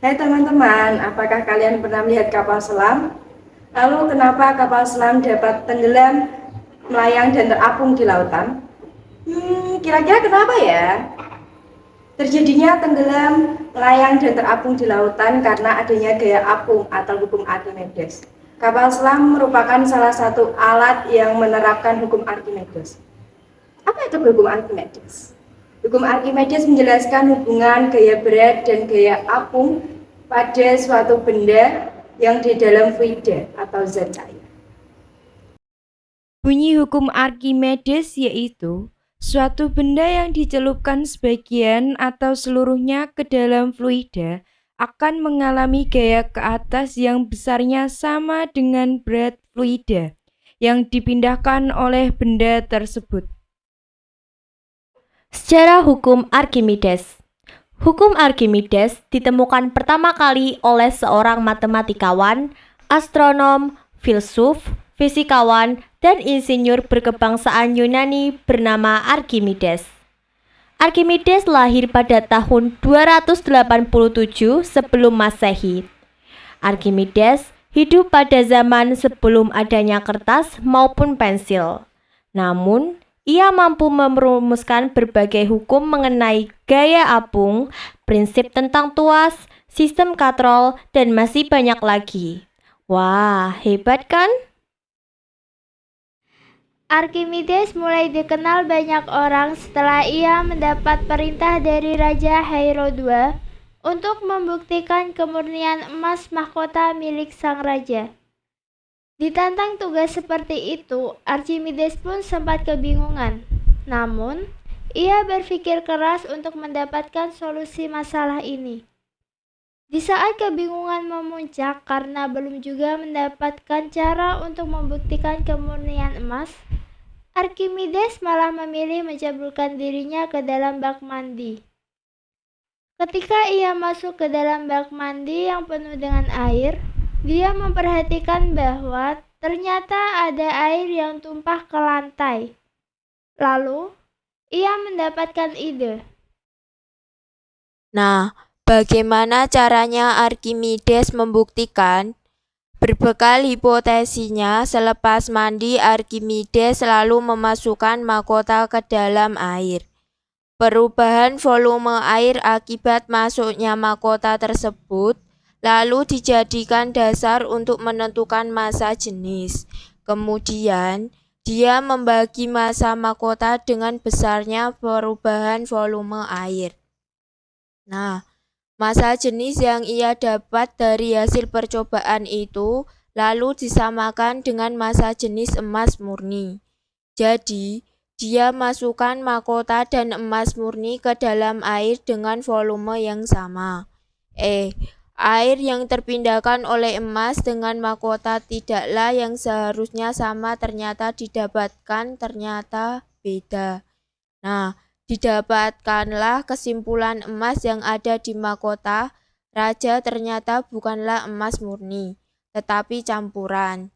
Hai teman-teman, apakah kalian pernah melihat kapal selam? Lalu kenapa kapal selam dapat tenggelam, melayang dan terapung di lautan? Kira-kira kenapa ya? Terjadinya tenggelam, melayang dan terapung di lautan karena adanya gaya apung atau hukum Archimedes. Kapal selam merupakan salah satu alat yang menerapkan hukum Archimedes. Apa itu hukum Archimedes? Hukum Archimedes menjelaskan hubungan gaya berat dan gaya apung pada suatu benda yang di dalam fluida atau zat cair. Bunyi hukum Archimedes yaitu suatu benda yang dicelupkan sebagian atau seluruhnya ke dalam fluida akan mengalami gaya ke atas yang besarnya sama dengan berat fluida yang dipindahkan oleh benda tersebut. Sejarah hukum Archimedes. Hukum Archimedes ditemukan pertama kali oleh seorang matematikawan, astronom, filsuf, fisikawan, dan insinyur berkebangsaan Yunani bernama Archimedes. Archimedes lahir pada tahun 287 sebelum Masehi. Archimedes hidup pada zaman sebelum adanya kertas maupun pensil. Namun, ia mampu merumuskan berbagai hukum mengenai gaya apung, prinsip tentang tuas, sistem katrol, dan masih banyak lagi. Wah, hebat kan? Archimedes mulai dikenal banyak orang setelah ia mendapat perintah dari Raja Hiero II untuk membuktikan kemurnian emas mahkota milik sang raja. Ditantang tugas seperti itu, Archimedes pun sempat kebingungan. Namun, ia berpikir keras untuk mendapatkan solusi masalah ini. Di saat kebingungan memuncak karena belum juga mendapatkan cara untuk membuktikan kemurnian emas, Archimedes malah memilih menceburkan dirinya ke dalam bak mandi. Ketika ia masuk ke dalam bak mandi yang penuh dengan air, dia memperhatikan bahwa ternyata ada air yang tumpah ke lantai. Lalu, ia mendapatkan ide. Nah, bagaimana caranya Archimedes membuktikan? Berbekal hipotesinya, selepas mandi Archimedes selalu memasukkan mahkota ke dalam air. Perubahan volume air akibat masuknya mahkota tersebut lalu dijadikan dasar untuk menentukan massa jenis. Kemudian, dia membagi massa mahkota dengan besarnya perubahan volume air. Nah, massa jenis yang ia dapat dari hasil percobaan itu lalu disamakan dengan massa jenis emas murni. Jadi, dia masukkan mahkota dan emas murni ke dalam air dengan volume yang sama. Air yang terpindahkan oleh emas dengan mahkota tidaklah yang seharusnya sama ternyata didapatkan ternyata beda. Nah, didapatkanlah kesimpulan emas yang ada di mahkota raja ternyata bukanlah emas murni, tetapi campuran.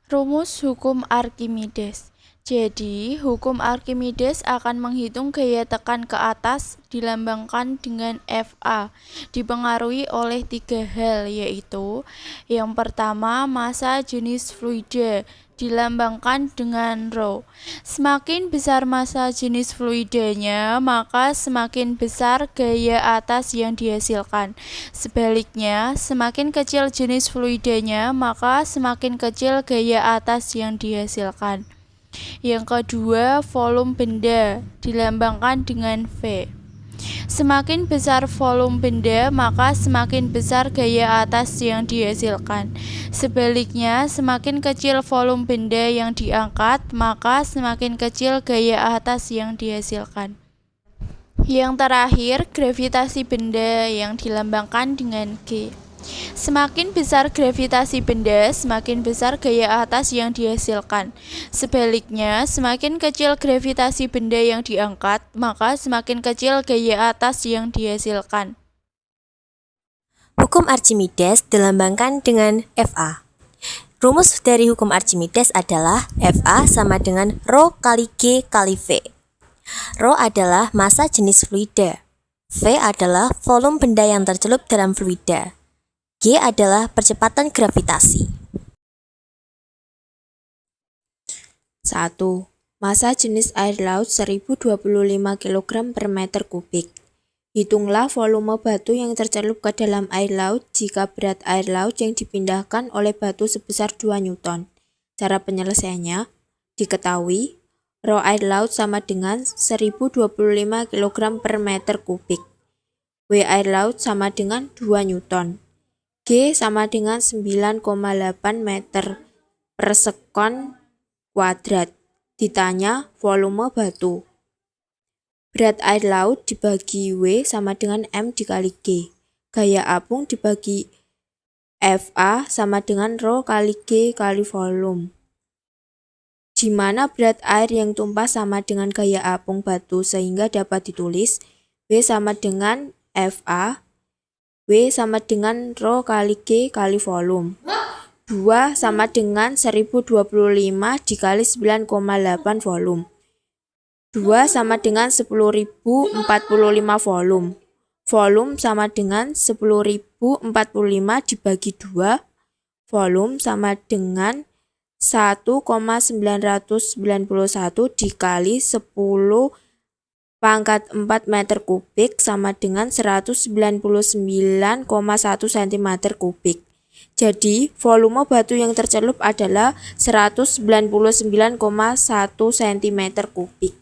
Rumus hukum Archimedes. Jadi, hukum Archimedes akan menghitung gaya tekan ke atas dilambangkan dengan Fa, dipengaruhi oleh 3 hal, yaitu yang pertama, massa jenis fluida, dilambangkan dengan Rho. Semakin besar massa jenis fluidanya, maka semakin besar gaya atas yang dihasilkan. Sebaliknya, semakin kecil jenis fluidanya, maka semakin kecil gaya atas yang dihasilkan. Yang kedua, volume benda, dilambangkan dengan V. Semakin besar volume benda, maka semakin besar gaya atas yang dihasilkan. Sebaliknya, semakin kecil volume benda yang diangkat, maka semakin kecil gaya atas yang dihasilkan. Yang terakhir, gravitasi benda yang dilambangkan dengan G. Semakin besar gravitasi benda, semakin besar gaya atas yang dihasilkan. Sebaliknya, semakin kecil gravitasi benda yang diangkat, maka semakin kecil gaya atas yang dihasilkan. Hukum Archimedes dilambangkan dengan Fa. Rumus dari hukum Archimedes adalah Fa sama dengan Rho kali G kali V. Rho adalah massa jenis fluida. V adalah volume benda yang tercelup dalam fluida. G adalah percepatan gravitasi. 1. Massa jenis air laut 1025 kg per meter kubik. Hitunglah volume batu yang tercelup ke dalam air laut jika berat air laut yang dipindahkan oleh batu sebesar 2 Newton. Cara penyelesaiannya diketahui, rho air laut sama dengan 1025 kg per meter kubik. W air laut sama dengan 2 Newton. G sama dengan 9,8 meter per sekon kuadrat. Ditanya volume batu. Berat air laut dibagi W sama dengan M dikali G. Gaya apung dibagi FA sama dengan rho kali G kali volume. Di mana berat air yang tumpah sama dengan gaya apung batu sehingga dapat ditulis W sama dengan FA, W sama dengan rho kali G kali volume. 2 sama dengan 1025 dikali 9,8 volume. 2 sama dengan 10.045 volume. Volume sama dengan 10.045 dibagi 2. Volume sama dengan 1,991 dikali 10 pangkat 4 meter kubik sama dengan 199,1 cm kubik. Jadi, volume batu yang tercelup adalah 199,1 cm kubik.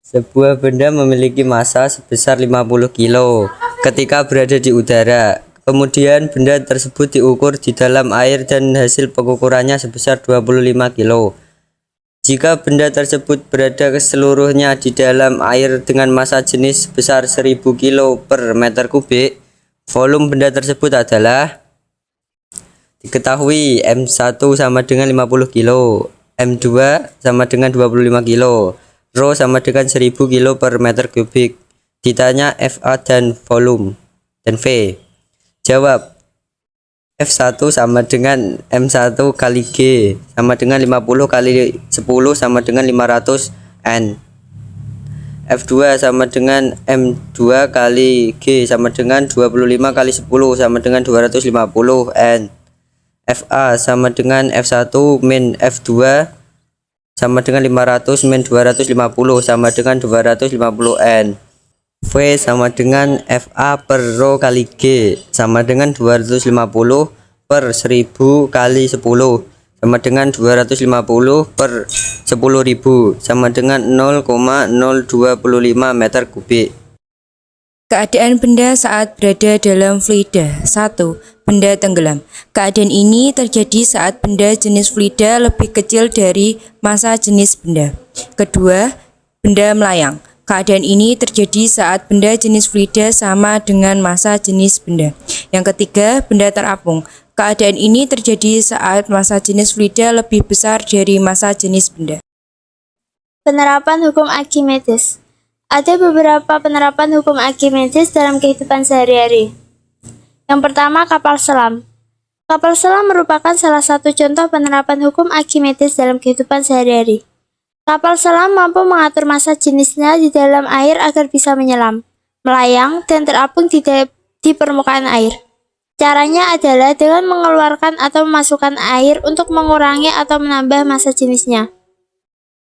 Sebuah benda memiliki massa sebesar 50 kg ketika berada di udara. Kemudian benda tersebut diukur di dalam air dan hasil pengukurannya sebesar 25 kg. Jika benda tersebut berada keseluruhnya di dalam air dengan massa jenis sebesar 1000 kg per meter kubik, volume benda tersebut adalah diketahui M1 sama dengan 50 kg, M2 sama dengan 25 kg, rho sama dengan 1000 kg per meter kubik. Ditanya FA dan volume dan V. Jawab, F1 sama dengan M1 kali G sama dengan 50 kali 10 sama dengan 500 N. F2 sama dengan M2 kali G sama dengan 25 kali 10 sama dengan 250 N. FA sama dengan F1 min F2 sama dengan 500 min 250 sama dengan 250 N. V sama dengan FA per rho kali G sama dengan 250 per 1000 kali 10 sama dengan 250 per 10.000 sama dengan 0,025 meter kubik. Keadaan benda saat berada dalam fluida. 1. Benda tenggelam. Keadaan ini terjadi saat benda jenis fluida lebih kecil dari massa jenis benda. Kedua, benda melayang. Keadaan ini terjadi saat benda jenis fluida sama dengan massa jenis benda. Yang ketiga, benda terapung. Keadaan ini terjadi saat massa jenis fluida lebih besar dari massa jenis benda. Penerapan hukum Archimedes. Ada beberapa penerapan hukum Archimedes dalam kehidupan sehari-hari. Yang pertama, kapal selam. Kapal selam merupakan salah satu contoh penerapan hukum Archimedes dalam kehidupan sehari-hari. Kapal selam mampu mengatur massa jenisnya di dalam air agar bisa menyelam, melayang, dan terapung di permukaan air. Caranya adalah dengan mengeluarkan atau memasukkan air untuk mengurangi atau menambah massa jenisnya.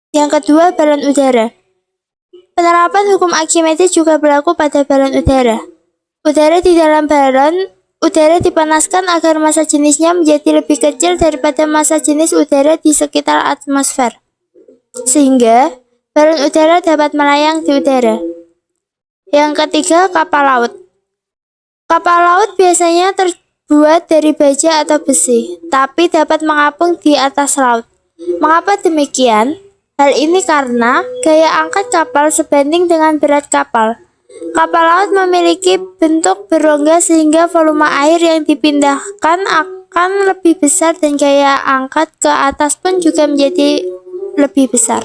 Yang kedua, balon udara. Penerapan hukum Archimedes juga berlaku pada balon udara. Udara di dalam balon udara dipanaskan agar massa jenisnya menjadi lebih kecil daripada massa jenis udara di sekitar atmosfer, sehingga balon udara dapat melayang di udara. Yang ketiga, kapal laut. Kapal laut biasanya terbuat dari baja atau besi, tapi dapat mengapung di atas laut. Mengapa demikian? Hal ini karena gaya angkat kapal sebanding dengan berat kapal. Kapal laut memiliki bentuk berongga sehingga volume air yang dipindahkan akan lebih besar dan gaya angkat ke atas pun juga menjadi lebih besar.